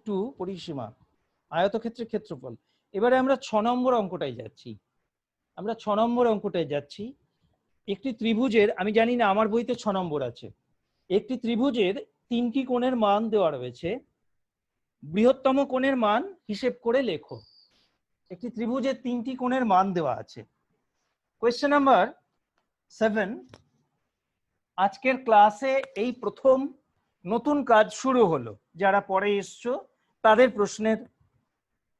Two পরিসীমা, আয়তক্ষেত্রের ক্ষেত্রফল। এবারে আমরা 6 নম্বর অঙ্কটায় যাচ্ছি। একটি ত্রিভুজের, আমি জানি না আমার বইতে 6 নম্বর আছে, একটি ত্রিভুজের 3টি কোণের মান দেওয়া রয়েছে, বৃহত্তম কোণের মান হিসেব করে লেখো। একটি ত্রিভুজের 3টি কোণের মান দেওয়া আছে। Question number 7। আজকের ক্লাসে এই প্রথম নতুন কাজ শুরু হলো, যারা পরে এসছো তাদের প্রশ্নের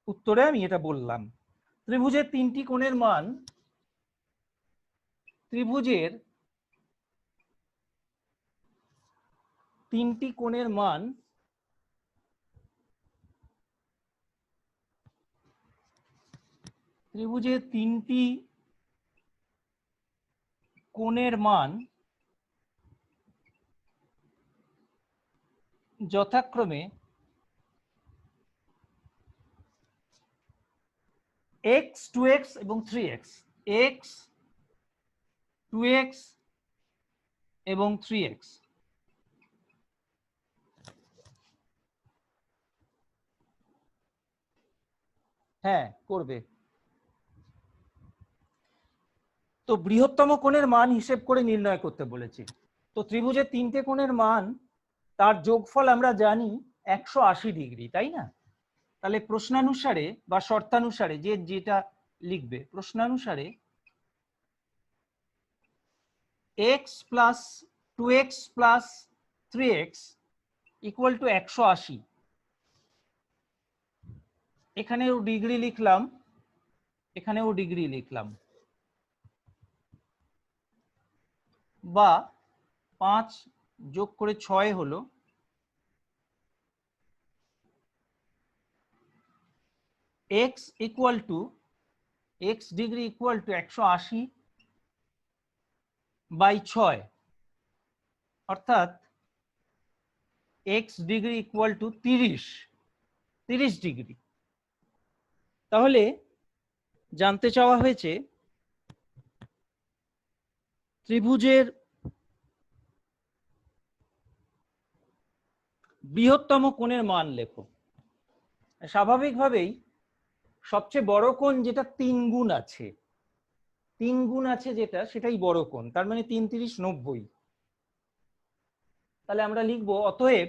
উত্তরে আমি এটা বললাম। ত্রিভুজের 3টি কোণের মান, ত্রিভুজের 3টি কোণের মান ত্রিভুজের 3টি কোণের মান যথাক্রমে x 2x এবং 3x, x 2x এবং 3x। হ্যাঁ করবে। তো বৃহত্তম কোণের মান হিসেব করে নির্ণয় করতে বলেছি। তো ত্রিভুজের 3টে কোণের মান, তার যোগফল আমরা জানি 180 ডিগ্রি, তাই না? তাহলে প্রশ্নানুসারে বা শর্তানুসারে যে যেটা লিখবে, প্রশ্নানুসারে x plus 2x plus 3x equal to 180। এখানেও ডিগ্রি লিখলাম, এখানেও ডিগ্রি লিখলাম, বা 5 যোগ করে 6 হলো x equal to x degree equal to 180 by 6, অর্থাৎ x degree equal to 30 degree. তাহলে জানতে চাওয়া হয়েছে ত্রিভুজের বৃহত্তম কোণের মান লেখো। স্বাভাবিকভাবেই সবচেয়ে বড় কোণ যেটা 3 গুণ আছে, 3 গুণ আছে যেটা, সেটাই বড় কোণ। তার মানে 3 30 90। তাহলে আমরা লিখবো অতএব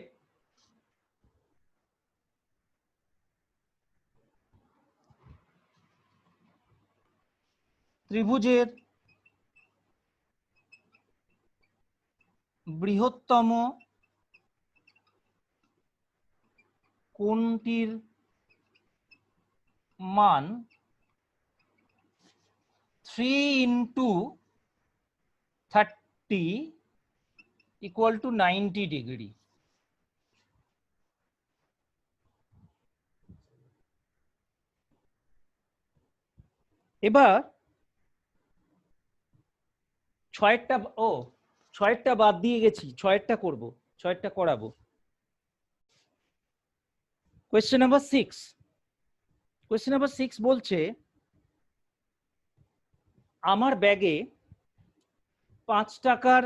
ত্রিভুজের বৃহত্তম কোণটির মান 3 ইন্টু 30 ইকুয়াল টু 90 ডিগ্রি। এবার 6টা বাদ দিয়ে গেছি, 6টা করব, 6টা করাবো। কোয়েশ্চেন নাম্বার 6 বলছে আমার ব্যাগে 5 টাকার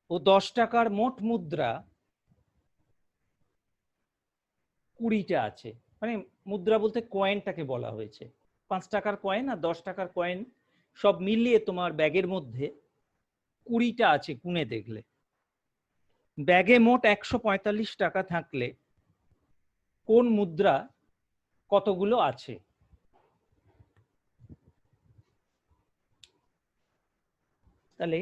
ও 10 টাকার মোট মুদ্রা 20টা আছে। মানে মুদ্রা বলতে কয়েনটাকে বলা হয়েছে। 5 টাকার কয়েন আর 10 টাকার কয়েন সব মিলিয়ে তোমার ব্যাগের মধ্যে 20টা আছে গুণে দেখলে। ব্যাগে মোট 145 টাকা থাকলে কোন মুদ্রা কতগুলো আছে? তাহলে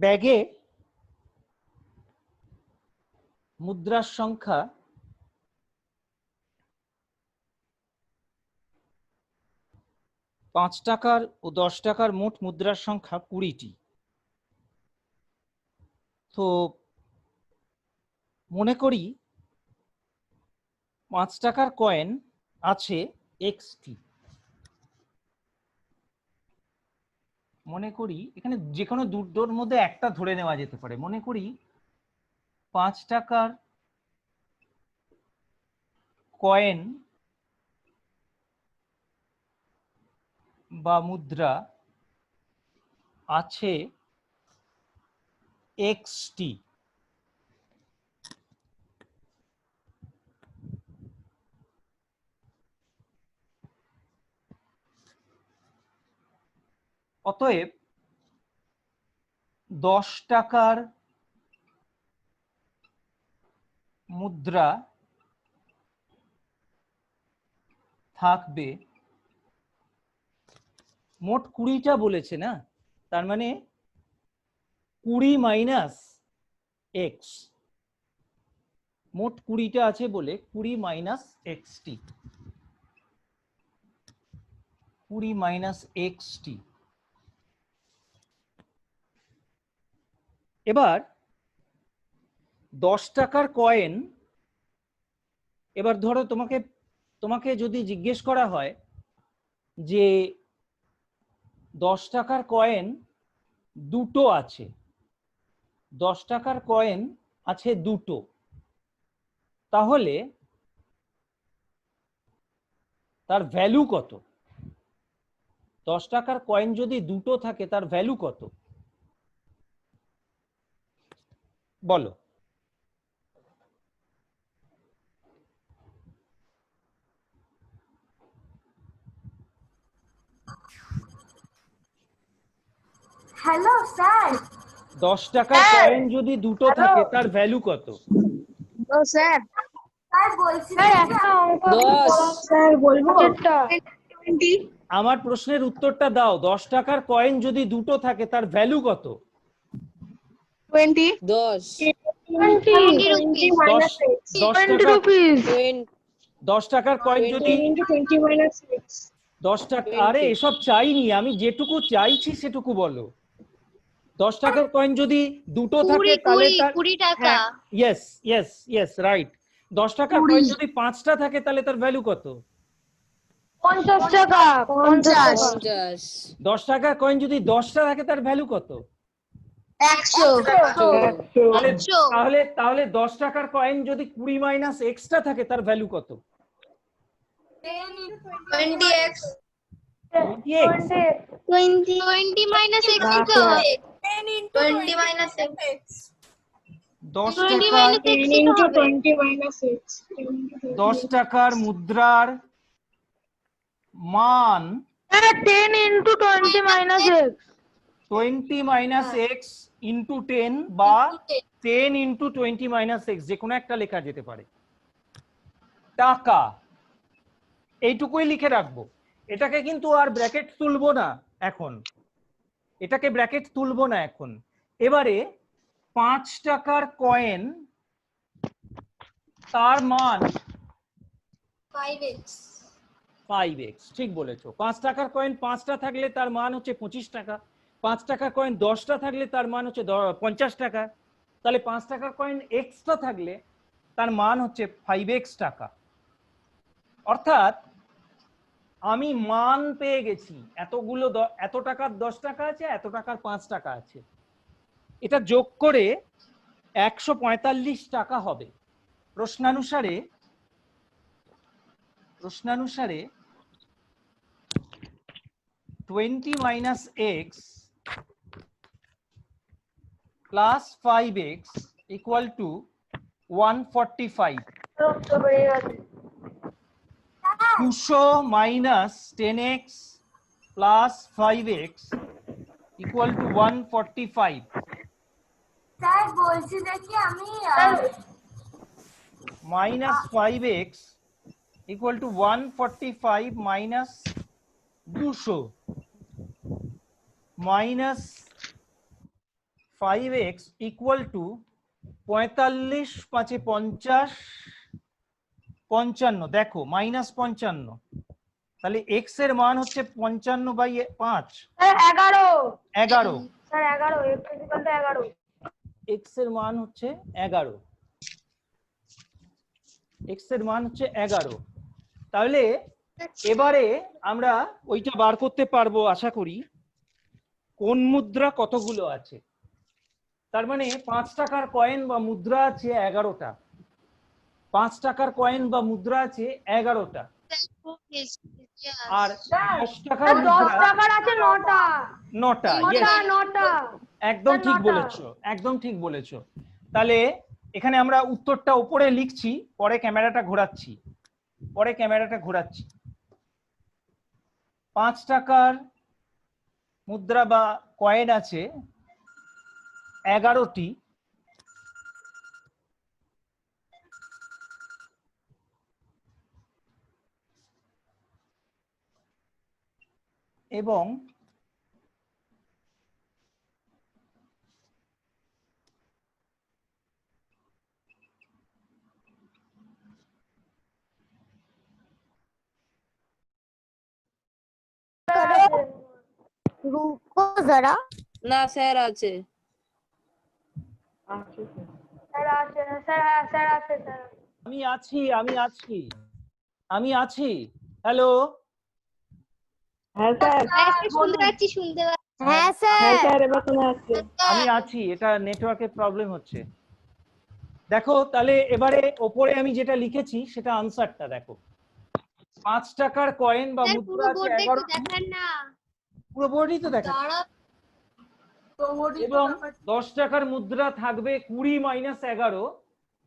ব্যাগে মুদ্রার সংখ্যা 5 টাকার ও 10 টাকার মোট মুদ্রার সংখ্যা 20টি। তো মনে করি 5 টাকার কয়েন আছে xটি। মনে করি এখানে যে কোনো দুটোর মধ্যে একটা ধরে নেওয়া যেতে পারে। মনে করি 5 টাকার কয়েন বা মুদ্রা আছে এক্সটি, অতএব 10 টাকার মুদ্রা থাকবে, মোট 20টা বলেছে না, তার মানে 20 মাইনাস এক্স, মোট 20টা আছে বলে 20 মাইনাস এক্সটি, 20 মাইনাস এক্সটি। এবার 10 টাকার কয়েন, এবার ধরো তোমাকে যদি জিজ্ঞেস করা হয় যে 10 টাকার কয়েন দুটো আছে, 10 টাকার কয়েন আছে দুটো, তাহলে তার ভ্যালু কত? 10 টাকার কয়েন যদি দুটো থাকে তার ভ্যালু কত বলো? হ্যালো স্যার, 10 টাকার কয়েন যদি দুটো থাকে তার ভ্যালু কত? স্যার স্যার বলছি স্যার বলবো আমার প্রশ্নের উত্তরটা দাও। 10 টাকার কয়েন যদি দুটো থাকে তার ভ্যালু কত? 20 10 টাকার কয়েন যদি 10 টাকা, আরে এসব চাইনি আমি, যেটুকু চাইছি সেটুকু বলো। 10 টাকার কয়েন যদি দুটো থাকে তাহলে 20 টাকা। Yes yes yes right. 10 টাকার কয়েন যদি 5টা থাকে তাহলে তার ভ্যালু কত? 50 টাকা 50 10 টাকার কয়েন যদি 10টা থাকে তার ভ্যালু কত? 100 তাহলে 10 টাকার কয়েন যদি 20 মাইনাস এক্সটা থাকে তার ভ্যালু কত? 20x 20x। 20 মাইনাস x দিতে হবে। 20 minus x 10 20 টাকা মাইনাস x দিতে হবে। 20 minus x 10 টাকার মুদ্রার মান 10 into 20 minus x 20 minus x into 10 বা 10 ইন্টু 20 মাইনাস এক্স, যে কোনো একটা লেখা যেতে পারে। টাকা এইটুকুই লিখে রাখবো, এটাকে কিন্তু আর ব্র্যাকেট তুলবো না এখন, এটাকে ব্র্যাকেট তুলবো না এখন। এবারে 5 টাকার কয়েন, তার মান 5x 5x, ঠিক বলেছো। 5 টাকার কয়েন 5টা থাকলে তার মান হচ্ছে 25 টাকা, 5 টাকার কয়েন 10টা থাকলে তার মান হচ্ছে 50 টাকা, তাহলে 5 টাকার কয়েন এক্সট্রা থাকলে তার মান হচ্ছে 5x টাকা। অর্থাৎ আমি মান পেয়ে গেছি, এতগুলো এত টাকার 10 টাকা আছে, এত টাকার 5 টাকা আছে, এটা যোগ করে 145 টাকা হবে। প্রশ্নানুসারে 20 minus x plus 5x equal to 145। 200 minus 10x plus 5x equal to 145। Sir বলছি দেখি আমি minus 5x equal to 145 minus 200 minus 5x equal to 45 5 50 55। দেখো মাইনাস 55, তাহলে x এর মান হচ্ছে 55 by 5 11। Sir 11 x equal to 11 x এর মান হচ্ছে 11, x এর মান হচ্ছে 11। তাহলে এবারে আমরা ওইটা বার করতে পারবো আশা করি, কোন মুদ্রা কতগুলো আছে। তার মানে 5 টাকার কয়েন বা মুদ্রা আছে 11টা, 5 টাকার কয়েন বা মুদ্রা আছে 11টা, আর 10 টাকার 10 মুদ্রা টাকার আছে 9টা। 9টা। Yes, 9টা। একদম ঠিক 9টা। বলেছো, একদম ঠিক বলেছো। তাহলে এখানে আমরা উত্তরটা উপরে লিখছি, পরে ক্যামেরাটা ঘোরাচ্ছি, 5 টাকার মুদ্রা বা কয়েন আছে 11টি, এবং रुको जरा। না স্যার আছে। স্যার আছে, স্যার আছে, স্যার। আমি আছি। হ্যালো, হ্যাঁ স্যার। শুনতে পাচ্ছি, শুনতে পাচ্ছি। হ্যাঁ হ্যাঁ স্যার। স্যার, এবার শোনা যাচ্ছে। আমি আছি। এটা নেটওয়ার্কের প্রবলেম হচ্ছে। দেখো তাহলে এবারে ওপরে আমি যেটা লিখেছি সেটা আনসারটা দেখো। 5 টাকার কয়েন বা স্যার মুদ্রা পুরো আছে বোর্ডটা একটু 11টি, দেখান না। পুরো বোর্ডই তো দেখা, দাঁড়া, এবং 10 টাকার মুদ্রা থাকবে 20 - 11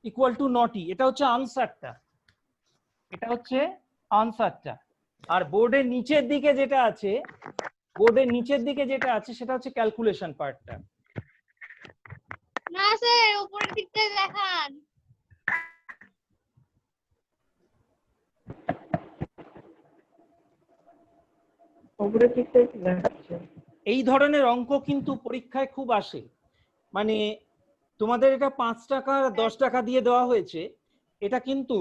= 9টি। এটা হচ্ছে আনসারটা। আর বোর্ডের নিচের দিকে যেটা আছে সেটা হচ্ছে ক্যালকুলেশন পার্টটা। না স্যার উপরের দিকটা দেখান। উপরের দিকটাই দেখাচ্ছে। এই ধরনের অঙ্ক কিন্তু পরীক্ষায় খুব আসে। মানে তোমাদের এটা 5 টাকা 10 টাকা দিয়ে দেওয়া হয়েছে, এটা কিন্তু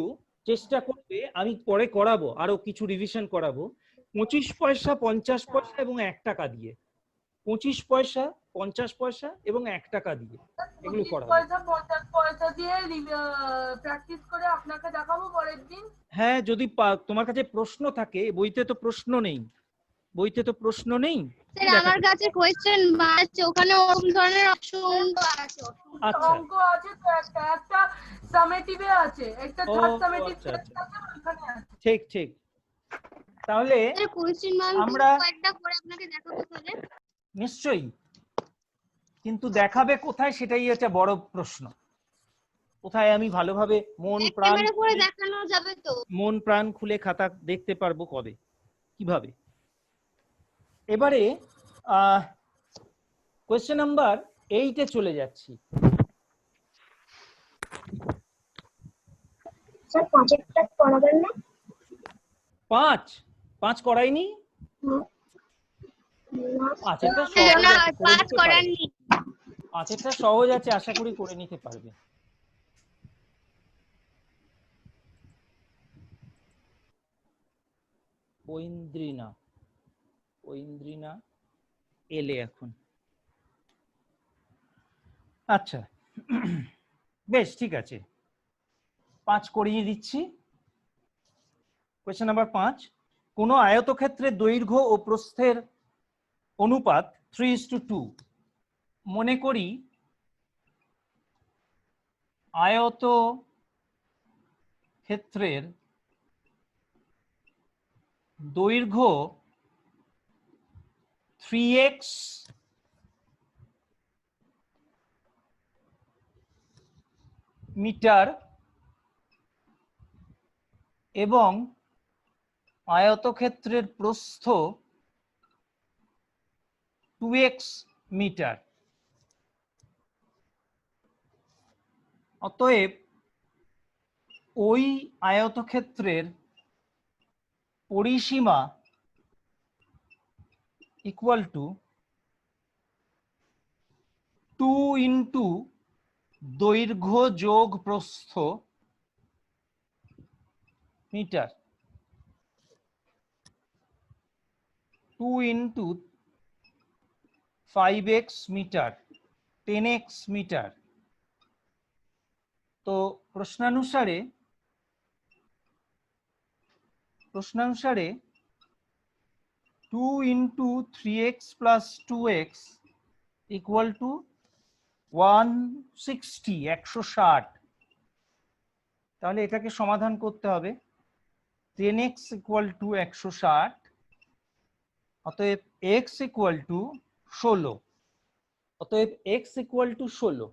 চেষ্টা করবে, আমি পরে করাবো, আরো কিছু রিভিশন করাবো, 25 পয়সা 50 পয়সা এবং 1 টাকা দিয়ে, 25 পয়সা 50 পয়সা এবং 1 টাকা দিয়ে এগুলো করাবো। 50 পয়সা দিয়ে প্র্যাকটিস করে আপনাকে দেখাবো পরের দিন। হ্যাঁ, যদি তোমার কাছে প্রশ্ন থাকে, বইতে তো প্রশ্ন নেই, স্যার আমার কাছে কোশ্চেন আছে, ওখানে ওরকম ধরনের অপশন আছে। আচ্ছা, অঙ্ক আছে তো, একটা সামেটিভে আছে, একটা ও, থার্ড সামেটিভ আচ্ছা, আছে, ওখানে আছে। ঠিক। তাহলে স্যার কোশ্চেন আমরা কয়েকটা করে আপনাকে দেখাবো তাহলে। নিশ্চয়ই, কিন্তু দেখাবে কোথায় সেটাই হচ্ছে বড় প্রশ্ন। কোথায় আমি ভালোভাবে ক্যামেরা করে দেখানো যাবে তো? মন প্রাণ খুলে খাতা দেখতে পারবো কবে, কিভাবে? এবারে কোয়েশ্চেন নাম্বার 8-এ চলে যাচ্ছি। স্যার 5টা করাবেন না? 5 করাইনি? পাঁচেরটা না, 5 করাননি। সহজ আছে, আশা করি করে নিতে পারবে। ঐন্দ্রিনা এলে এখন। আচ্ছা, বেশ, ঠিক আছে, 5 করিয়ে দিচ্ছি। কোয়েশ্চেন নাম্বার 5, কোন আয়তক্ষেত্রের দৈর্ঘ্য ও প্রস্থের অনুপাত 3:2। মনে করি আয়তক্ষেত্রের দৈর্ঘ্য 3x মিটার এবং আয়তক্ষেত্রের প্রস্থ 2x মিটার। অতএব ওই আয়তক্ষেত্রের পরিসীমা ইকুয়াল টু 2 ইন্টু দৈর্ঘ্য যোগ প্রস্থ metre, 2 into 5x metre, 10x metre. তো প্রশ্নানুসারে 2 into 3x plus 2x equal to 160, 160। তাহলে এটাকে সমাধান করতে হবে। 10x ইকুয়াল টু 160, অতএব x ইকুয়াল টু 16, অতএব x equal two 16।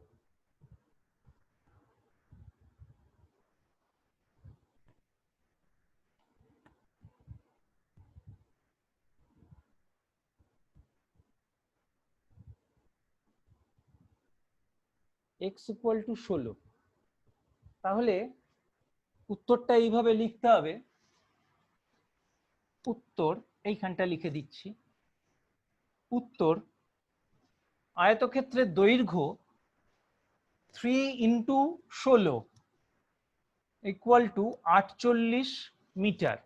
x equal two 16। তাহলে উত্তরটা এইভাবে লিখতে হবে। উত্তর এইখানটা লিখে দিচ্ছি। উত্তর, আয়তক্ষেত্রের দৈর্ঘ্য 3 ইন্টু 16 ইকুয়াল টু 48 মিটার,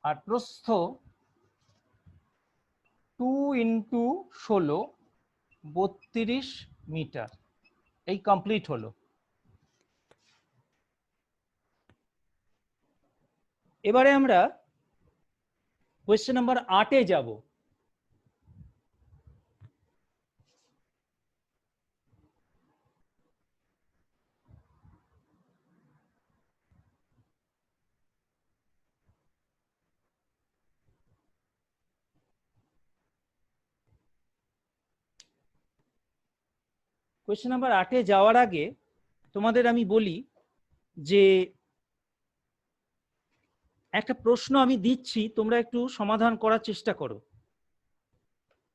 আর প্রস্থ 2 ইন্টু 16 32 মিটার। এই কমপ্লিট হলো। এবারে আমরা কোয়েশ্চেন নাম্বার 8-এ যাব। কোয়েশ্চেন নাম্বার 8-এ যাওয়ার আগে তোমাদের আমি বলি যে একটা প্রশ্ন আমি দিচ্ছি, তোমরা একটু সমাধান করার চেষ্টা করো,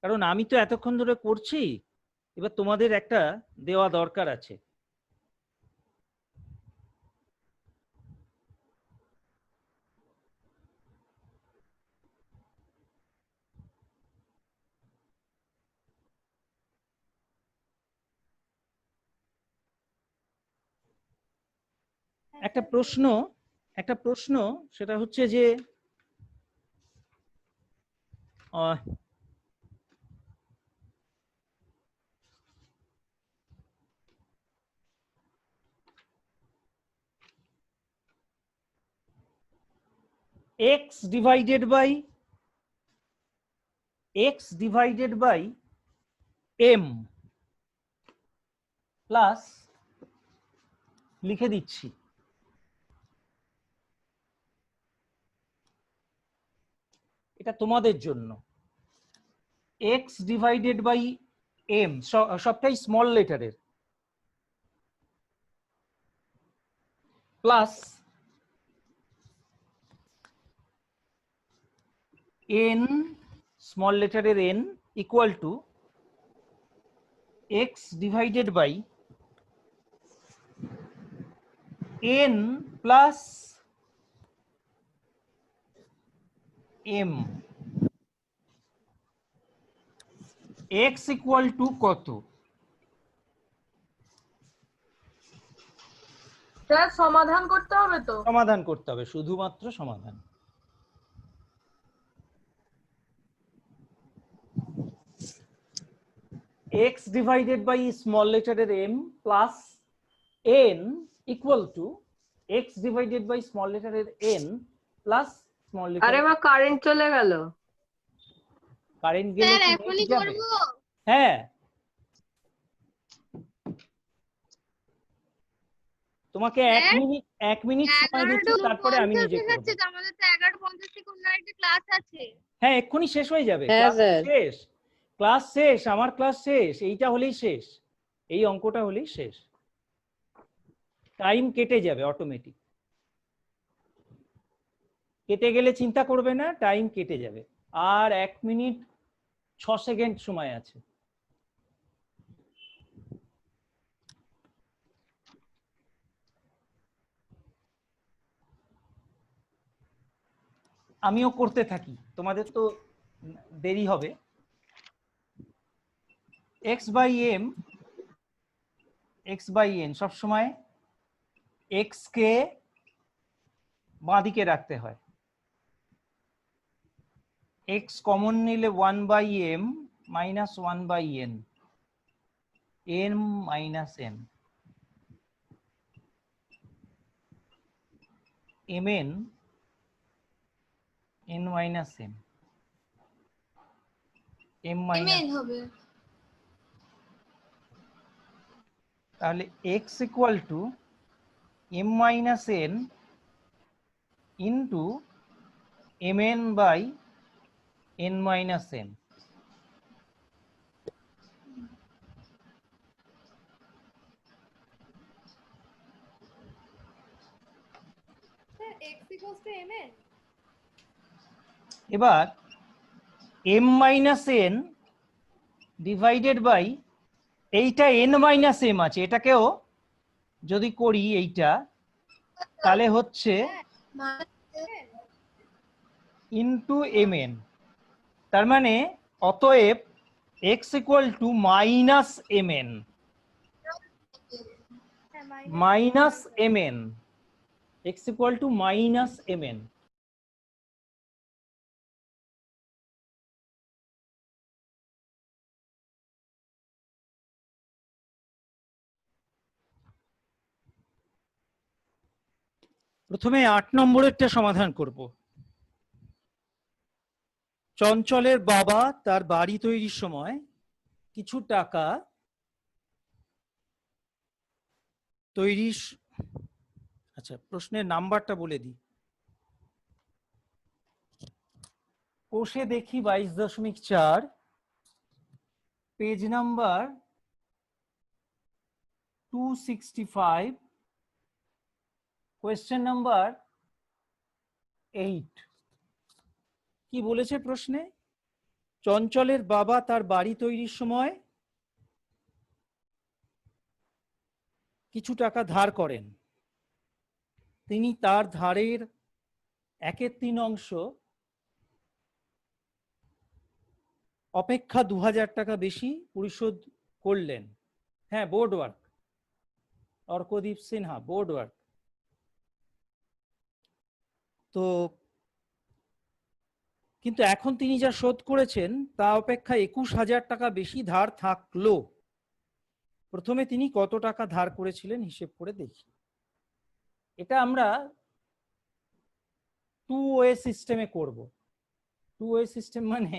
কারণ আমি তো এতক্ষণ ধরে করছি, এবার তোমাদের একটা দেওয়া দরকার আছে। একটা প্রশ্ন সেটা হচ্ছে যে x divided by m plus, লিখে দিচ্ছি, এটা তোমাদের জন্য, x ডিভাইডেড বাই m, সবটাই স্মল লেটারের, প্লাস n, স্মল লেটারের n, equal to x divided by n plus m। x equal to কত? স্যার সমাধান করতে হবে তো? সমাধান করতে হবে, শুধুমাত্র সমাধান। x ডিভাইডেড বাই স্মল লেটারের m plus n equal to x divided by small লেটারের n প্লাস স্মল লেটার। আরে মা, কারেন্ট চলে গেল। কারেন্ট গেলে স্যার কি এখনই নেট যাবে? করব? হ্যাঁ, তোমাকে এক মিনিট সময় দিচ্ছি, তারপরে আমি নিজে করব। আমাদের তো 11:50 থেকে অন্য একটা ক্লাস আছে। হ্যাঁ, এক্ষুনি শেষ হয়ে যাবে। হ্যাঁ, ক্লাস স্যার। শেষ, ক্লাস শেষ, আমার ক্লাস শেষ, এইটা হলেই শেষ, এই অঙ্কটা হলেই শেষ। টাইম কেটে যাবে অটোমেটিক, কেটে গেলে চিন্তা করবে না, টাইম কেটে যাবে। আর 1 মিনিট 6 সেকেন্ড সময় আছে। আমিও করতে থাকি, তোমাদের তো দেরি হবে। x বাই n সবসময় x কে বাঁদিকে রাখতে হয়। x কমন নিলে 1 by m minus 1 by n, n minus m, mn n minus m, m minus, হবে। তাহলে x equal to m minus n into mn by n minus n। এবার m minus n divided by এইটা n minus m আছে, এটাকেও যদি করি এইটা, তাহলে হচ্ছে ইন্টু mn। তার মানে অতএব x equal two minus mn, minus mn, x equal two minus mn। প্রথমে 8 নম্বরেরটা সমাধান করব। চঞ্চলের বাবা তার বাড়ি তৈরির সময় কিছু টাকা আচ্ছা, প্রশ্নের নাম্বারটা বলে দিই। কোষে দেখি 22.4, পেজ নাম্বার 265, কোয়েশ্চেন নাম্বার 8। কি বলেছে প্রশ্নে? চঞ্চলের বাবা তার বাড়ি তৈরির সময় কিছু টাকা ধার করেন। তিনি তার ধারের 1/3 অংশ অপেক্ষা 2000 টাকা বেশি পরিশোধ করলেন। হ্যাঁ, board work, Arkadeep Sinha, board work. তো কিন্তু এখন তিনি যা শোধ করেছেন তা অপেক্ষা 21,000 টাকা বেশি ধার থাকলো। প্রথমে তিনি কত টাকা ধার করেছিলেন হিসেব করে দেখি। এটা আমরা 2 ওয়ে সিস্টেমে করব। 2 ওয়ে সিস্টেম মানে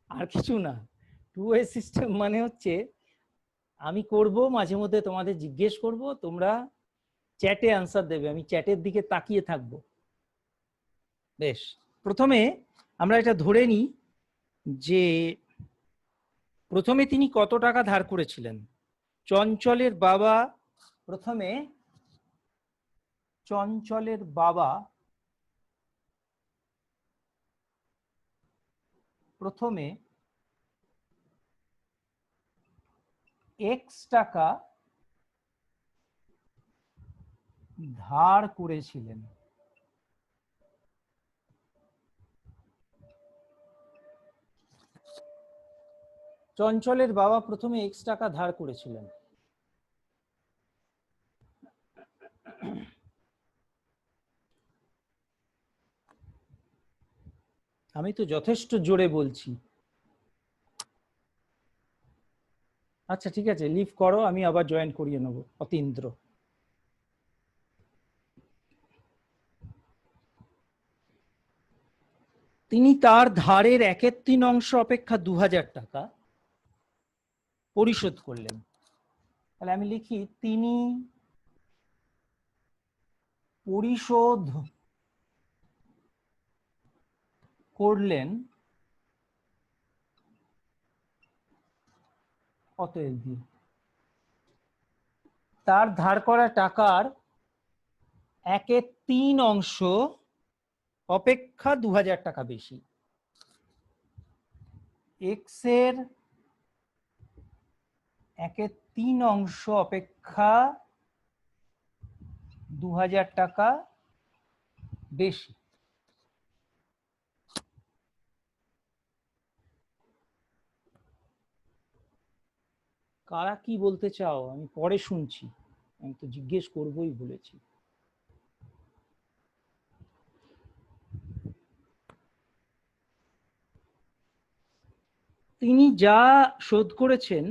আর কিছু না। 2 ওয়ে সিস্টেম মানে হচ্ছে আমি করব, মাঝে মধ্যে তোমাদের জিজ্ঞেস করব, তোমরা চ্যাটে আনসার দেবে, আমি চ্যাটের দিকে তাকিয়ে থাকব। বেশ, প্রথমে আমরা এটা ধরে নিই যে প্রথমে তিনি কত টাকা ধার করেছিলেন। চঞ্চলের বাবা প্রথমে x টাকা ধার করেছিলেন। চঞ্চলের বাবা প্রথমে x টাকা ধার করেছিলেন। আমি তো যথেষ্ট জোরে বলছি। আচ্ছা ঠিক আছে, লিভ করো, আমি আবার জয়েন করিয়ে নেব। অতীন্দ্র, তিনি তার ধারের 1/3 অংশ অপেক্ষা 2000 টাকা পরিশোধ করলেন। তাহলে আমি লিখি তিনি পরিশোধ করলেন অতএব দিয়ে তার ধার করা টাকার 1/3 অংশ অপেক্ষা 2000 টাকা বেশি। এক্স এর 1/3 অংশ অপেক্ষা 2000 টাকা বেশি। কারা কি বলতে চাও আমি পরে শুনছি, আমি তো জিজ্ঞেস করবই বলেছি। তিনি যা শোধ করেছেন,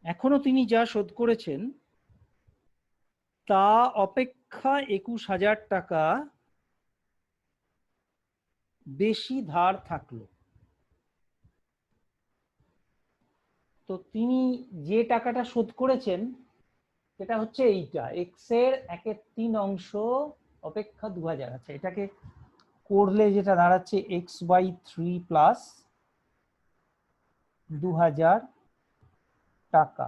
এখনো তিনি যা শোধ করেছেন তা অপেক্ষা 21,000 টাকা বেশি ধার থাকলো। তো তিনি যে টাকাটা শোধ করেছেন যেটা হচ্ছে এইটা এক্স এর 1/3 অংশ অপেক্ষা 2000। আচ্ছা, এটাকে করলে যেটা দাঁড়াচ্ছে x/3 প্লাস 2000 টাকা।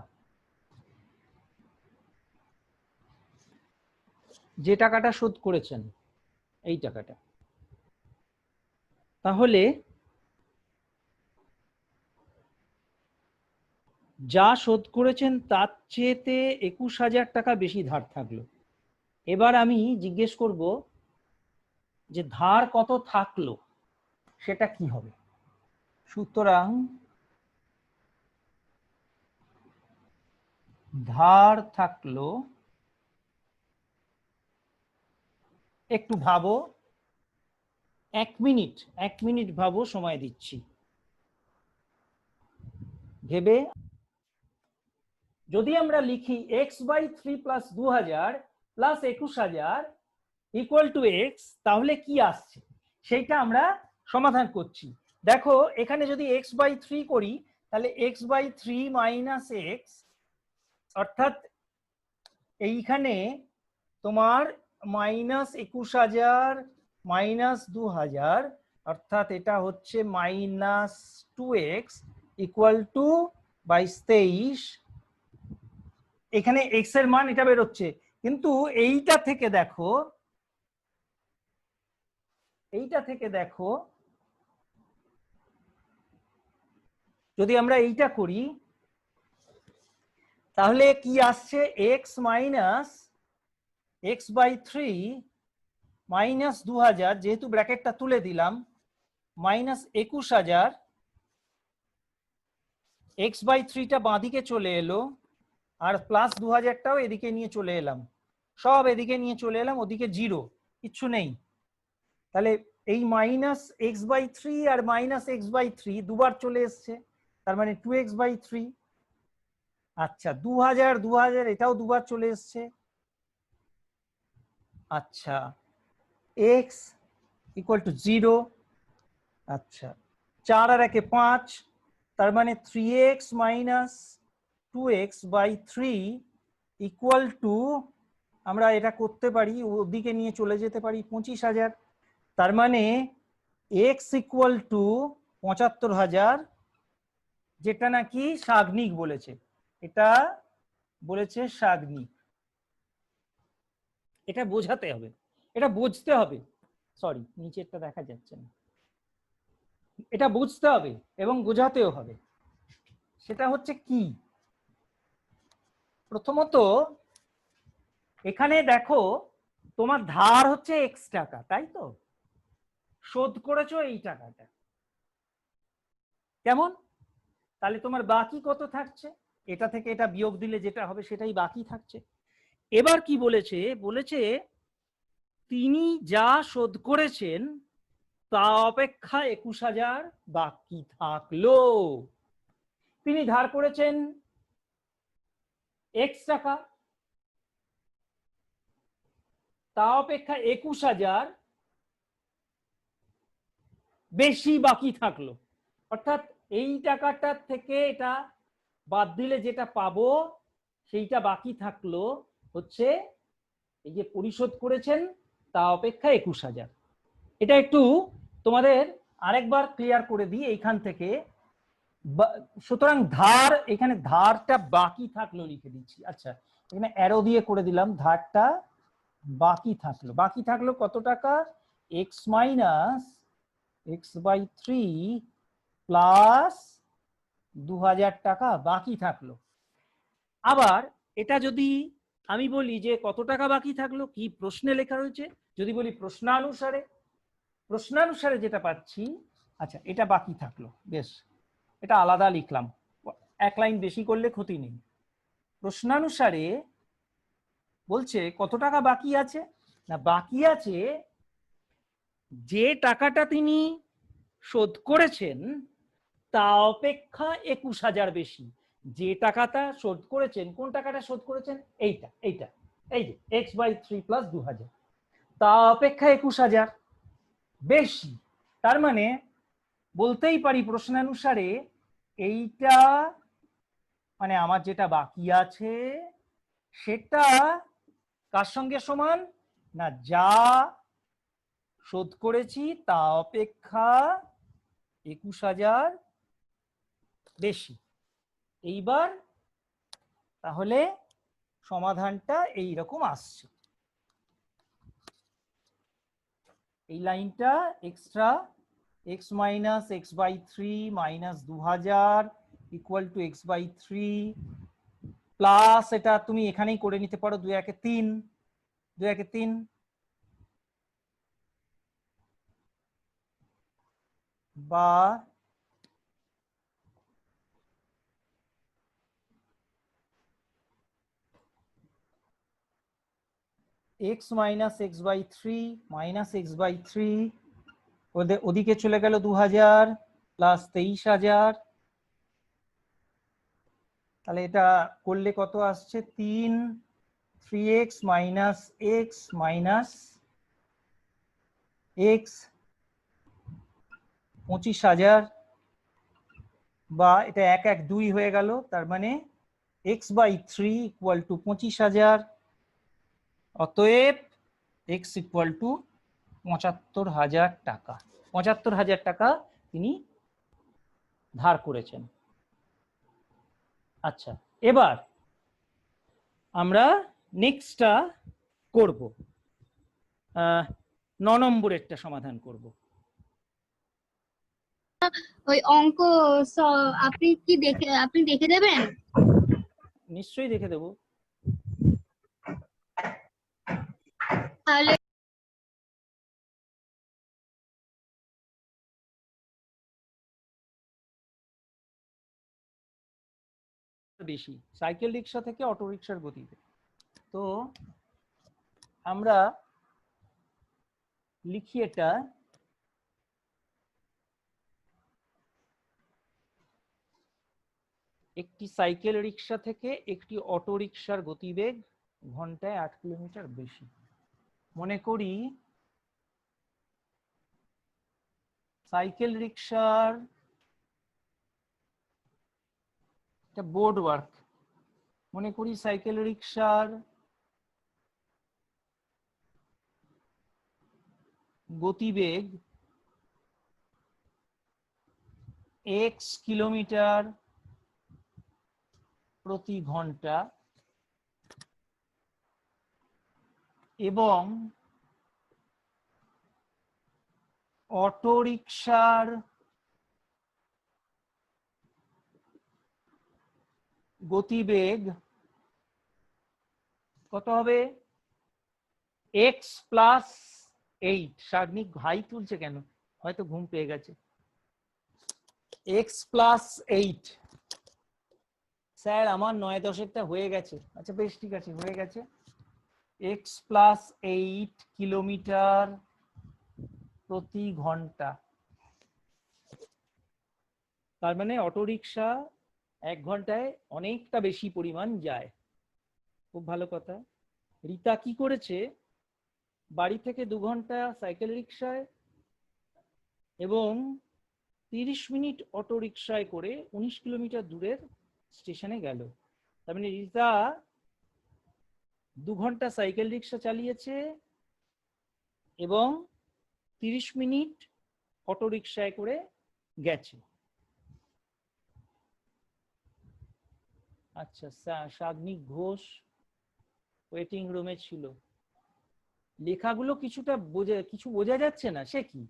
যে টাকাটা শোধ করেছেন এই টাকাটা, তাহলে যা শোধ করেছেন তার চেয়েতে 21,000 টাকা বেশি ধার থাকলো। এবার আমি জিজ্ঞেস করব যে ধার কত থাকলো সেটা কি হবে। সুতরাং ধার থাকলো, একটু ভাবো, 1 মিনিট ভাবো, সময় দিচ্ছি। ভেবে যদি আমরা লিখি x/3 plus 2000 plus 21,000 equal to x, তাহলে কি আসছে সেইটা আমরা সমাধান করছি। দেখো এখানে যদি x/3 করি তাহলে x/3 মাইনাস এক্স, অর্থাৎ এইখানে তোমার মাইনাস 21,000 মাইনাস 2000, অর্থাৎ এটা হচ্ছে মাইনাস 2x ইকুয়াল টু 22। এখানে x এর মান এটা বেরোচ্ছে, কিন্তু এইটা থেকে দেখো যদি আমরা এইটা করি তাহলে কি আসছে, x মাইনাস x/3 মাইনাস 2000, যেহেতু ব্র্যাকেটটা তুলে দিলাম, মাইনাস 21,000, x/3টা বাঁদিকে চলে এলো, আর প্লাস 2000টাও এদিকে নিয়ে চলে এলাম, সব এদিকে নিয়ে চলে এলাম, ওদিকে জিরো, কিচ্ছু নেই। তাহলে এই মাইনাস x/3 আর মাইনাস x/3 দুবার চলে এসছে, তার মানে 2x/3। আচ্ছা 2000 এটাও দুবার চলে এসছে। আচ্ছা x ইকুয়াল টু 0। আচ্ছা 4 আর 1 5, তার মানে 3x minus 2x/3 equal to, আমরা এটা করতে পারি, ওদিকে নিয়ে চলে যেতে পারি 25,000। তার মানে x ইকুয়াল টু 75,000, যেটা নাকি সাগ্নিক বলেছে, এটা বলেছে সাগ্নিক। এটা বোঝাতে হবে, এটা বুঝতে হবে, সরি নিচেরটা দেখা যাচ্ছে না, এটা বুঝতে হবে এবং বোঝাতেও হবে। সেটা হচ্ছে কি, প্রথমত এখানে দেখো তোমার ধার হচ্ছে x টাকা, তাই তো, শোধ করেছো এই টাকাটা, কেমন? তাহলে তোমার বাকি কত থাকছে, এটা থেকে এটা বিয়োগ দিলে যেটা হবে সেটাই বাকি থাকছে। এবার কি বলেছে, বলেছে তিনি যা শোধ করেছেন তা অপেক্ষা 21,000 বাকি থাকলো। তিনি ধার করেছেন x টাকা, তা অপেক্ষা 21,000 বেশি বাকি থাকলো, অর্থাৎ এই টাকাটার থেকে এটা বাদ দিলে যেটা পাবো সেইটা বাকি থাকলো হচ্ছে এই যে পরিশোধ করেছেন তা অপেক্ষা 21,000। এটা একটু তোমাদের আরেকবার ক্লিয়ার করে দিই এইখান থেকে। সুতরাং ধার, এখানে ধারটা বাকি থাকলো লিখে দিচ্ছি। আচ্ছা এখানে অ্যারো দিয়ে করে দিলাম, ধারটা বাকি থাকলো। বাকি থাকলো কত টাকা, x মাইনাস x/3 প্লাস 2000 টাকা বাকি থাকলো। আবার এটা যদি আমি বলি যে কত টাকা বাকি থাকলো, কি প্রশ্নে লেখা রয়েছে, যদি বলি প্রশ্নানুসারে যেটা পাচ্ছি, আচ্ছা এটা বাকি থাকলো, বেশ এটা আলাদা লিখলাম, এক লাইন বেশি করলে ক্ষতি নেই। প্রশ্নানুসারে বলছে কত টাকা বাকি আছে, না বাকি আছে যে টাকাটা তিনি শোধ করেছেন তা অপেক্ষা 21,000 বেশি। যে টাকাটা শোধ করেছেন, কোন টাকাটা শোধ করেছেন, এইটা এইটা এই যে x/3 প্লাস 2000, তা অপেক্ষা 21,000 বেশি। তার মানে বলতেই পারি প্রশ্নানুসারে এইটা মানে আমার যেটা বাকি আছে সেটা কার সঙ্গে সমান? না, যা শোধ করেছি তা অপেক্ষা 21,000 বেশি। এইবার তাহলে সমাধানটা এই রকম আসছে। এই লাইনটা extra x minus x by 3 minus 2000 equal to x by 3 plus, এটা তুমি এখানেই করে নিতে পারো 2 একে 3, 2 একে 3 বা x minus x by 3 minus x by 3 ওদিকে চলে গেল 2000 প্লাস 23,000। তাহলে এটা করলে কত আসছে? 3x minus x minus x 25,000, বা এটা 1 1 2 হয়ে গেল, তার মানে x বাই 3 ইকুয়াল টু 25,000। অতএব x ইকুয়াল টু 75,000 টাকা। 75,000 টাকা তিনি ধার করেছেন। আচ্ছা, এবার আমরা নেক্সটটা করব, 9 নম্বরেরটা সমাধান করব। ওই অঙ্ক আপনি দেখে দেবেন? নিশ্চয়ই দেখে দেবো। তাহলে বেশি সাইকেল রিক্সা থেকে অটো রিক্সার গতিতে। তো আমরা লিখি এটা, একটি সাইকেল রিক্সা থেকে একটি অটো রিক্সার গতিবেগ ঘন্টায় 8 কিলোমিটার বেশি। মনে করি সাইকেল রিক্সার বোর্ড ওয়ার্ক, মনে করি সাইকেল রিক্সার গতিবেগ x কিলোমিটার প্রতি ঘন্টা এবং অটো রিক্সার গতিবেগ কত হবে? x plus 8। সাগ্নিক হাই তুলছে কেন? হয়তো ঘুম পেয়ে গেছে। x plus 8। স্যার আমার 9-10 হয়ে গেছে। আচ্ছা বেশ, ঠিক আছে, হয়ে গেছে। x প্লাস 8 কিলোমিটার প্রতি ঘন্টা। তার মানে অটো রিক্সা 1 ঘন্টায় অনেকটা বেশি পরিমাণ যায়। খুব ভালো কথা। রীতা কি করেছে? বাড়ি থেকে 2 ঘন্টা সাইকেল রিক্সায় এবং 30 মিনিট অটো রিক্সায় করে 19 কিলোমিটার দূরের স্টেশনে গেল। তার মানে রীতা 2 ঘন্টা সাইকেল রিক্সা চালিয়েছে এবং 30 মিনিট অটো রিক্সায় করে গেছে। আচ্ছা, সাগ্নিক ঘোষ ওয়েটিং রুমে ছিল। লেখাগুলো কিছু বোঝা যাচ্ছে না, সে কি?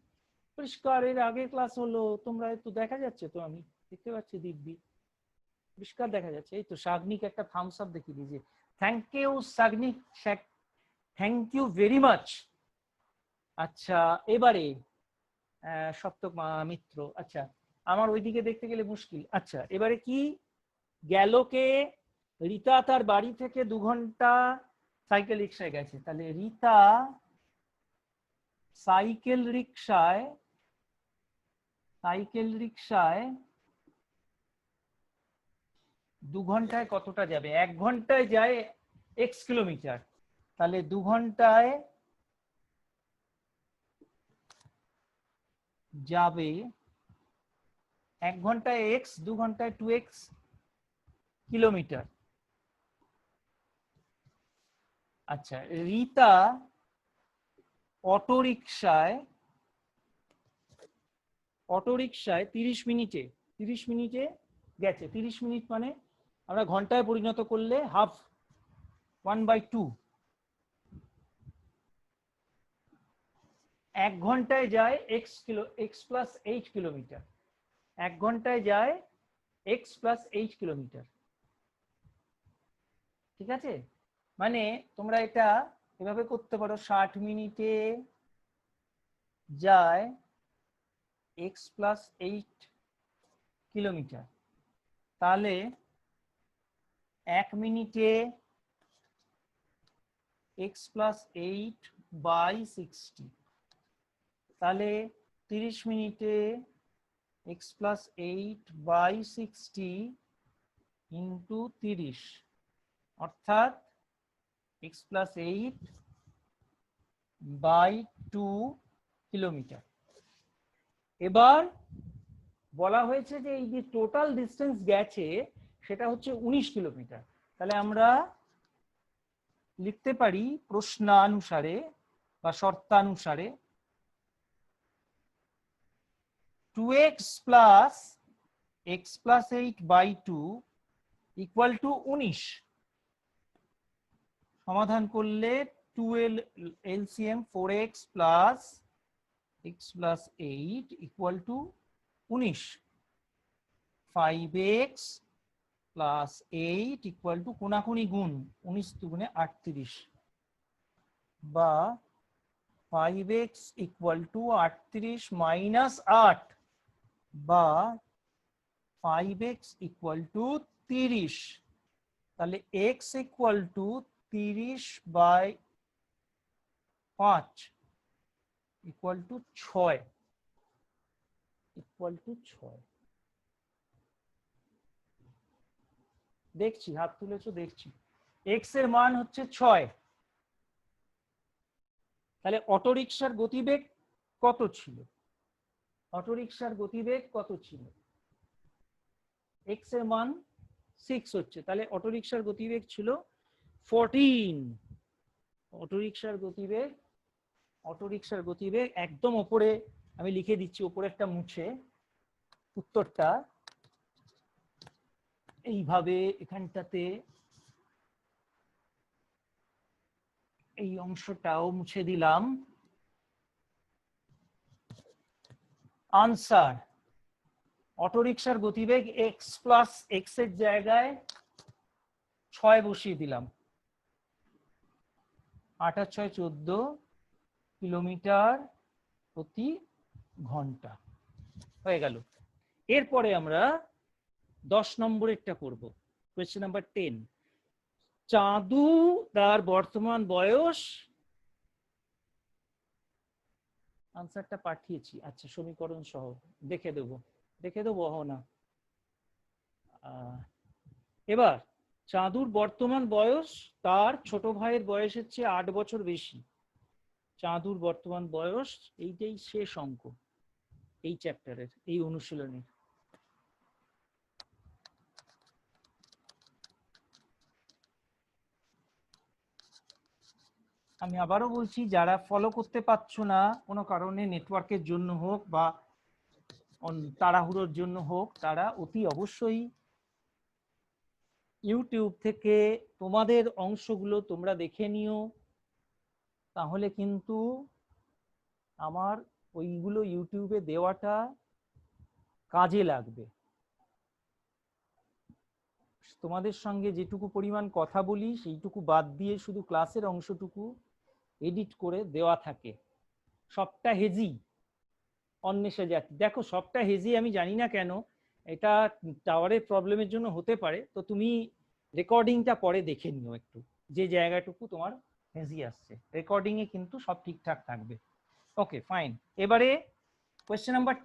পরিষ্কার, এর আগের ক্লাস হলো, তোমরা একটু দেখা যাচ্ছে তো? আমি দেখতে পাচ্ছি দিব্যি, পরিষ্কার দেখা যাচ্ছে। এই তো সাগ্নিক একটা থামস আপ দেখিয়ে দিয়েছে। Thank you Sagnik, thank you very much. আচ্ছা, এবারে সপ্তক মিত্র। আচ্ছা, আমার ওইদিকে দেখতে গেলে মুশকিল। আচ্ছা, এবারে কি গেল কে? রীতা তার বাড়ি থেকে 2 ঘন্টা সাইকেল রিক্সায় গেছে। তাহলে রীতা সাইকেল রিক্সায় 2 ঘন্টায় কতটা যাবে? 1 ঘন্টায় যায় x কিলোমিটার। তাহলে 2 ঘন্টায় যাবে 1 ঘন্টায় x, 2 ঘন্টায় 2x কিলোমিটার। আচ্ছা, রীতা অটোরিকশায় 30 মিনিটে গেছে। 30 মিনিট মানে আমরা ঘন্টায় পরিণত করলে হাফ 1/2। 1 ঘন্টায় যায় x প্লাস 8 কিলোমিটার। 1 ঘন্টায় যায় x প্লাস 8 কিলোমিটার। ঠিক আছে, মানে তোমরা এটা এভাবে করতে পারো, 60 মিনিটে যায় x প্লাস 8 কিলোমিটার, তাহলে 1 মিনিটে x প্লাস 8/60, তাহলে 30 মিনিটে x প্লাস 8/60 ইন্টু 30, অর্থাৎ x প্লাস 8/2 কিলোমিটার। এবার বলা হয়েছে যে এই যে টোটাল ডিস্টেন্স গেছে সেটা হচ্ছে 19 কিলোমিটার। তাহলে আমরা লিখতে পারি প্রশ্নানুসারে বা শর্তানুসারে 2x plus x plus 8/2 equal to 19। সমাধান করলে 2 LCM 4x plus x plus 8 equal to 19। 5x plus 8 equal to কোনাকুনি গুণ 19 দুগুণে 38, বা 5x ইকুয়াল টু 38 মাইনাস 8, বা 5x ইকুয়াল টু 30। তাহলে x equal two 30/5 equal to 6, equal to 6। দেখছি, হাত তুলেছো, দেখছি। x এর মান হচ্ছে 6। তাহলে অটোরিকশার গতিবেগ কত ছিল? অটোরিকশার গতিবেগ কত ছিল? x এর মান 6 হচ্ছে, তাহলে অটোরিকশার গতিবেগ ছিল 14। অটোরিকশার গতিবেগ একদম ওপরে আমি লিখে দিচ্ছি, ওপরেরটা মুছে উত্তরটা এইভাবে এখানটাতে এই অংশটাও মুছে দিলাম। আনসার, অটোরিকশার গতিবেগ x প্লাস x এর জায়গায় 6 বসিয়ে দিলাম। 8 আর 6 14 কিলোমিটার প্রতি ঘন্টা হয়ে গেল। এরপরে আমরা 10 নম্বরেরটা করব, কোয়েশ্চেন নাম্বার 10। চাঁদু তার বর্তমান বয়স, আনসারটা পাঠিয়েছি, আচ্ছা সমীকরণ সহ দেখে দেবো না। এবার চাঁদুর বর্তমান বয়স তার ছোট ভাইয়ের বয়সের চেয়ে 8 বছর বেশি। চাঁদুর বর্তমান বয়স, এইটাই শেষ অঙ্ক এই চ্যাপ্টারের, এই অনুশীলনের। আমি আবারও বলছি, যারা ফলো করতে পারছো না কোনো কারণে, নেটওয়ার্কের জন্য হোক বা তাড়াহুড়োর জন্য হোক, তারা অতি অবশ্যই ইউটিউব থেকে তোমাদের অংশগুলো তোমরা দেখে নিও, তাহলে কিন্তু আমার ওইগুলো ইউটিউবে দেওয়াটা কাজে লাগবে। তোমাদের সঙ্গে যেটুকু পরিমাণ কথা বলি সেইটুকু বাদ দিয়ে শুধু ক্লাসের অংশটুকু এডিট করে দেওয়া থাকে। সবটা হেজি অন্বেষা জাতি, দেখো সবটা হেজি আমি জানি না কেন, এটা টাওয়ারের প্রবলেমের জন্য হতে পারে। তো তুমি রেকর্ডিংটা পরে দেখে নিও একটু, যে জায়গাটুকু তোমার হেজি আসছে। রেকর্ডিং এ কিন্তু সব ঠিকঠাক থাকবে। Okay fine. এবারে কোয়েশ্চেন নাম্বার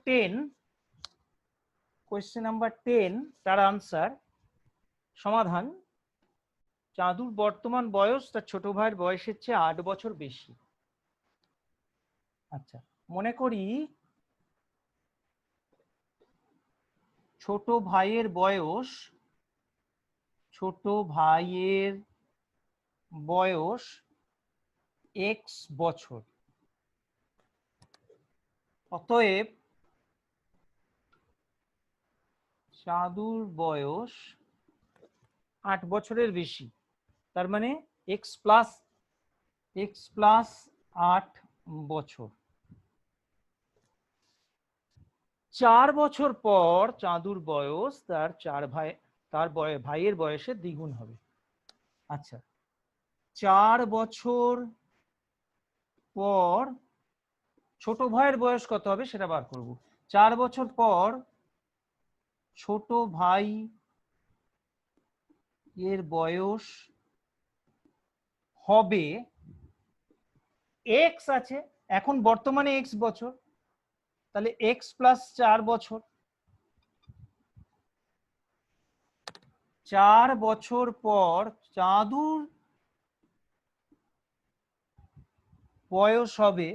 10, তার আনসার, সমাধান। চাঁদুর বর্তমান বয়স তার ছোট ভাইয়ের বয়সের চেয়ে 8 বছর বেশি। আচ্ছা, মনে করি ছোট ভাইয়ের বয়স এক্স বছর। অতএব চাঁদুর বয়স 8 বছরের বেশি, তার মানে এক্স প্লাস 8 বছর। 4 বছর পর চাঁদুর বয়স তার ভাইয়ের বয়সের দ্বিগুণ হবে। আচ্ছা, 4 বছর পর ছোট ভাইয়ের বয়স কত হবে সেটা বার করব। 4 বছর পর ছোট ভাই এর বয়স হবে, এক্স আছে এখন বর্তমানে এক্স বছর, তাহলে এক্স প্লাস 4 বছর। 4 বছর পর চাঁদুর বয়স হবে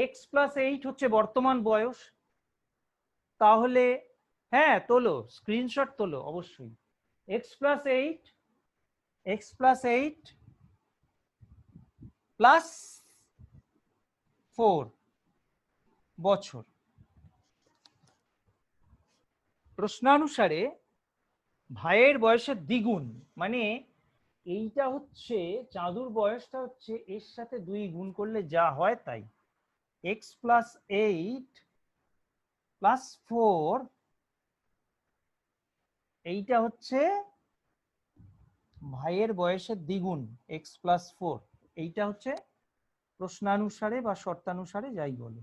এক্স প্লাস 8 হচ্ছে বর্তমান বয়স। তাহলে হ্যাঁ তোলো, স্ক্রিনশট তোলো অবশ্যই। এক্স প্লাস 8 প্লাস 4 বছর। প্রশ্নানুসারে ভাইয়ের বয়সের দ্বিগুণ, মানে এইটা হচ্ছে চাঁদুর বয়সটা হচ্ছে এর সাথে 2 গুণ করলে যা হয় তাই। এক্স প্লাস 8 প্লাস 4, এইটা হচ্ছে ভাইয়ের বয়সের দ্বিগুণ এক্স প্লাস 4। এইটা হচ্ছে প্রশ্নানুসারে বা শর্তানুসারে যাই বলে।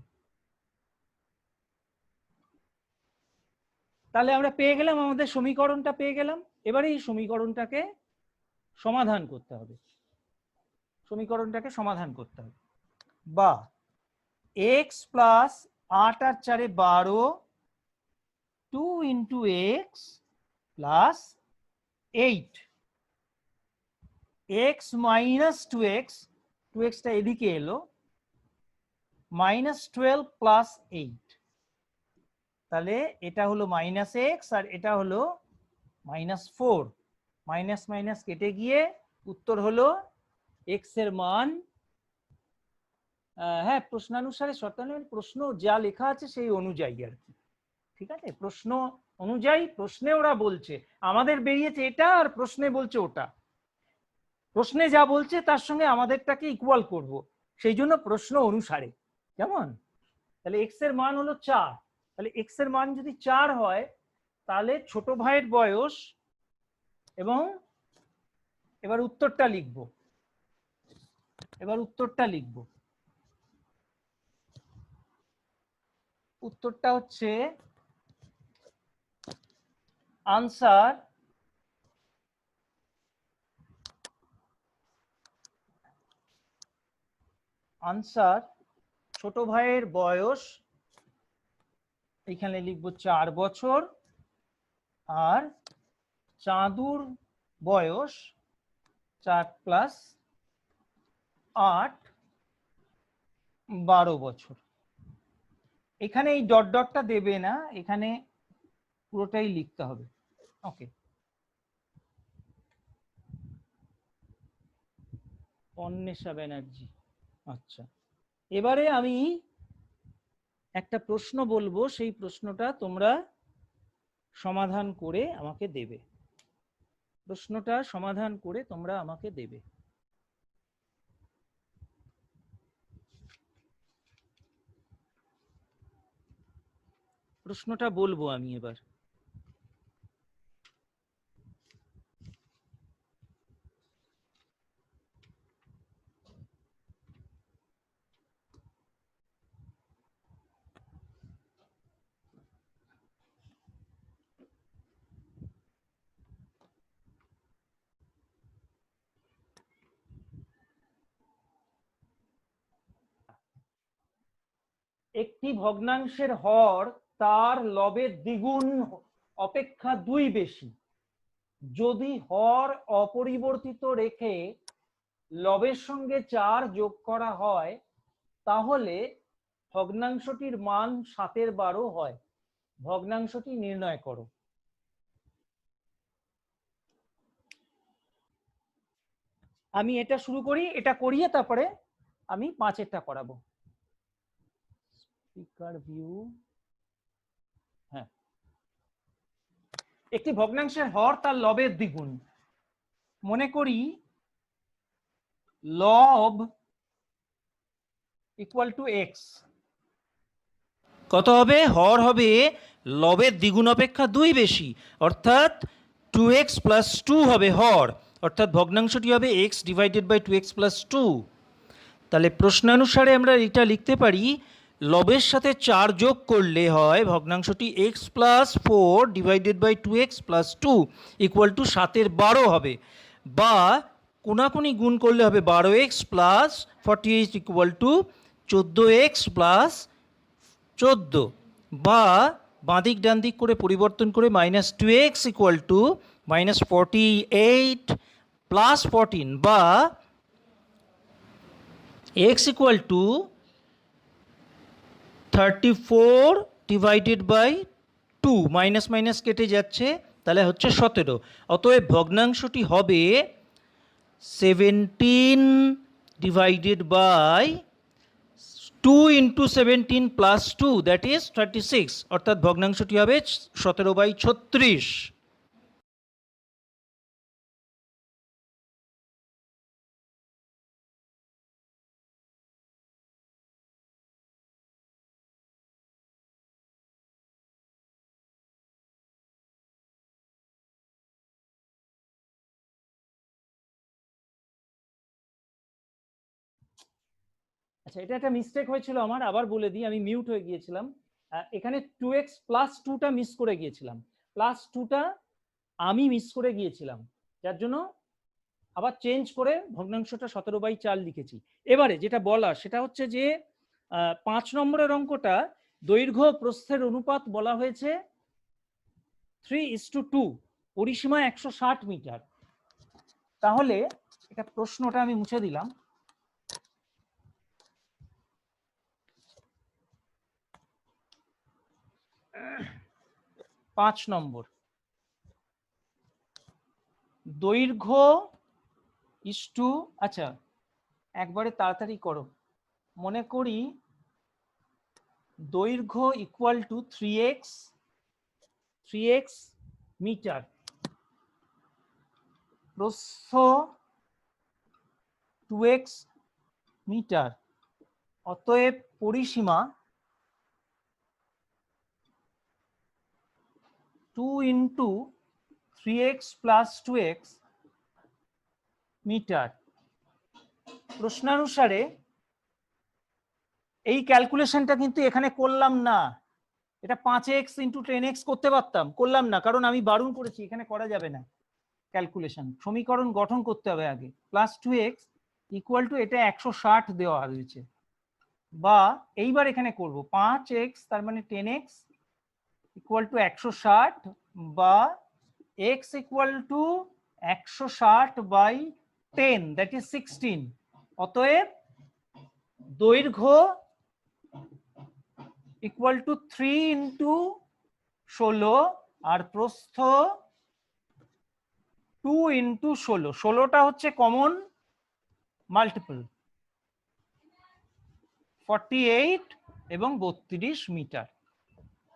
তাহলে আমরা পেয়ে গেলাম, আমাদের সমীকরণটা পেয়ে গেলাম। এবারে এই সমীকরণটাকে সমাধান করতে হবে। বা এক্স প্লাস 8 আর 4 12, 2 into x plus 8, x minus 2x টা এদিকে এলো, -12 প্লাস 8। তাহলে এটা হলো -x আর এটা হলো -4। মাইনাস মাইনাস কেটে গিয়ে উত্তর হলো x এর মান, হ্যাঁ প্রশ্নানুসারে শর্তানুসারে প্রশ্ন যা লেখা আছে সেই অনুযায়ী আর কি, ঠিক আছে? প্রশ্ন অনুযায়ী, প্রশ্নে ওরা বলছে, আমাদের বেরিয়েছে এটা আর প্রশ্নে বলছে ওটা। প্রশ্নে যা বলছে তার সঙ্গে আমাদেরটাকে ইকুয়াল করব, সেই জন্য প্রশ্ন অনুসারে। কেমন? তাহলে x এর মান হলো 4। তাহলে x এর মান যদি 4 হয় তাহলে ছোট ভাইয়ের বয়স, এবং এবার উত্তরটা লিখব। উত্তরটা হচ্ছে আনসার ছোট ভাইয়ের বয়স এখানে লিখব 4 বছর, আর চাঁদুর বয়স 4 প্লাস 8 12 বছর। এখানে এই ডট ডটটা দেবে না, এখানে পুরোটাই লিখতে হবে। ওকে, অন্বেষা ব্যানার্জি। আচ্ছা, এবারে আমি একটা প্রশ্ন বলবো, সেই প্রশ্নটা তোমরা সমাধান করে আমাকে দেবে। প্রশ্নটা বলবো আমি এবার। একটি ভগ্নাংশের হর তার লবের দ্বিগুণ অপেক্ষা 2 বেশি যদি হর অপরিবর্তিত রেখে লবের সঙ্গে 4 যোগ করা হয়, তাহলে ভগ্নাংশটির মান 7/12 হয়। ভগ্নাংশটি নির্ণয় করো। আমি এটা শুরু করি, এটা করিয়ে তারপরে আমি 5-এরটা করাবো। Speaker view. হ্যাঁ, একটি ভগ্নাংশের হর তার লবের দ্বিগুণ। মনে করি লব ইকুয়াল টু এক্স। কত হবে? হর হবে লবের দ্বিগুণ অপেক্ষা 2 বেশি, অর্থাৎ 2x প্লাস 2 হবে হর, অর্থাৎ ভগ্নাংশটি হবে x divided by 2x plus 2। তাহলে প্রশ্নানুসারে আমরা এটা লিখতে পারি লবের সাথে 4 যোগ করলে হয় ভগ্নাংশটি x plus 4 divided by 2x plus 2 equal to 7-এর 12 হবে, বা কোনাকুনি গুণ করলে হবে 12x plus 48 equal to 14x plus 14, বা বাঁদিক ডান দিক করে পরিবর্তন করে -2x ইকুয়াল টু -48 প্লাস 14, বা x equal to 34 divided by 2, minus minus কেটে যাচ্ছে, তাহলে হচ্ছে 17। অতএব ভগ্নাংশটি হবে 17 divided by 2 into 17 plus 2, that is 36, অর্থাৎ ভগ্নাংশটি হবে 17/36। আচ্ছা, এটা একটা মিস্টেক হয়েছিল আমার, আবার বলে দিই, আমি মিউট হয়ে গিয়েছিলাম। এখানে 2x প্লাস 2টা মিস করে গিয়েছিলাম, প্লাস 2টা আমি মিস করে গিয়েছিলাম, যার জন্য আবার চেঞ্জ করে ভগ্নাংশটা 17/4 লিখেছি। এবারে যেটা বলা সেটা হচ্ছে যে 5 নম্বরের অঙ্কটা দৈর্ঘ্য প্রস্থের অনুপাত বলা হয়েছে 3:2, পরিসীমা 160 মিটার। তাহলে এটা প্রশ্নটা আমি মুছে দিলাম। 5 নম্বর, দৈর্ঘ্য ইস্টু, আচ্ছা একবারে তাড়াতাড়ি করো, মনে করি দৈর্ঘ্য ইকুয়াল টু 3x মিটার, প্রস্থ 2x মিটার, অতএব পরিসীমা 2 into 3x plus 2x metre. প্রশ্নানুসারে এই ক্যালকুলেশনটা কিন্তু এখানে করলাম না, এটা 5x ইন্টু 10x করতে পারতাম, করলাম না, কারণ আমি বারণ করেছি এখানে করা যাবে না ক্যালকুলেশন, সমীকরণ গঠন করতে হবে আগে। প্লাস 2x ইকুয়াল টু, এটা 160 দেওয়া রয়েছে, বা এইবার এখানে করব 5x তার মানে 10x ইকুয়াল টু 160, বা x equal two 160/10, that is 16। অতএব দৈর্ঘ্য ইকুয়াল টু 3 ইন্টু 16 আর প্রস্থ 2 ইন্টু 16, 16টা হচ্ছে কমন মাল্টিপল, 48 এবং 32 মিটার।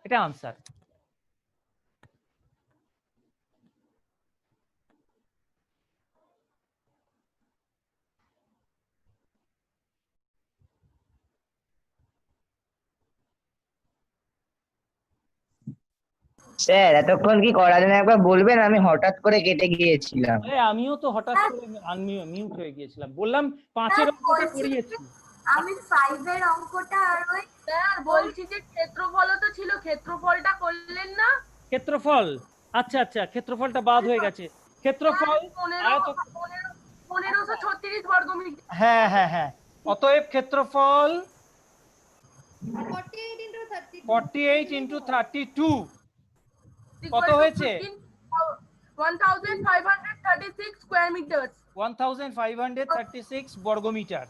এটা আনসার। স্যার এতক্ষণ কি করা যায় একবার বলবেন, আমি হঠাৎ করে কেটে গিয়েছিলাম। আমিও তো হঠাৎ করে মিউট হয়ে গিয়েছিলাম, বললাম 5-এর অঙ্কটা করিয়েছি, আমি 5-এর অঙ্কটা আর ওই স্যার বলছি যে ক্ষেত্রফলও তো ছিল, ক্ষেত্রফলটা করলেন না? ক্ষেত্রফল, আচ্ছা আচ্ছা, ক্ষেত্রফলটা বাদ হয়ে গেছে। ক্ষেত্রফল 1536 বর্গমিটার। হ্যাঁ হ্যাঁ হ্যাঁ, অতএব ক্ষেত্রফল 48 ইন্টু 32 কত হয়েছে? 1536 স্কয়ার মিটার, 1536 বর্গমিটার।